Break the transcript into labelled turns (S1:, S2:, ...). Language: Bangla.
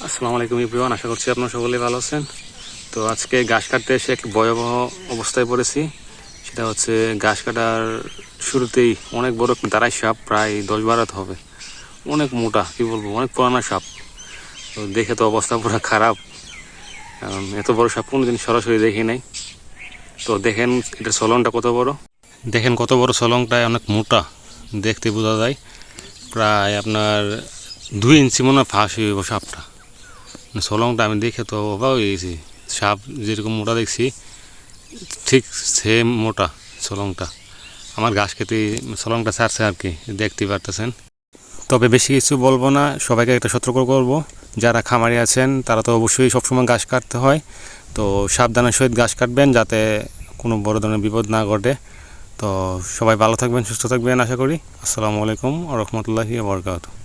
S1: আসসালামু আলাইকুম এভরিওয়ান, আশা করছি আপনারা সকলেই ভালো আছেন। তো আজকে ঘাস কাটতে এসে এক ভয়াবহ অবস্থায় পড়েছি। সেটা হচ্ছে ঘাস কাটার শুরুতেই অনেক বড় দাঁড়াই সাপ, প্রায় 10-12 হবে, অনেক মোটা, কি বলবো, অনেক পুরানা সাপ। তো দেখে তো অবস্থা পুরো খারাপ, কারণ এত বড় সাপ কোনোদিন সরাসরি দেখি নাই। তো দেখেন এটা সলংটা কত বড়, দেখেন কত বড় সলংটায়, অনেক মোটা, দেখতে বোঝা যায়। প্রায় আপনার 2 ইঞ্চি মনে হয় ফাঁস হইব সাপটা। সলংটা আমি দেখে তো অবাক হয়ে গেছি, সাপ যেরকম মোটা দেখছি ঠিক সেম মোটা সলংটা। আমার ঘাস খেতে সলংটা ছাড়ছে আর কি, দেখতে পারতেছেন। তবে বেশি কিছু বলবো না, সবাইকে একটা সতর্ক করব, যারা খামারি আছেন তারা তো অবশ্যই সবসময় ঘাস কাটতে হয়। তো সাবধানের সহিত ঘাস কাটবেন যাতে কোনো বড় ধরনের বিপদ না ঘটে। তো সবাই ভালো থাকবেন, সুস্থ থাকবেন আশা করি। আসসালামু আলাইকুম ওয়া রাহমাতুল্লাহি ওয়া বারাকাতুহু।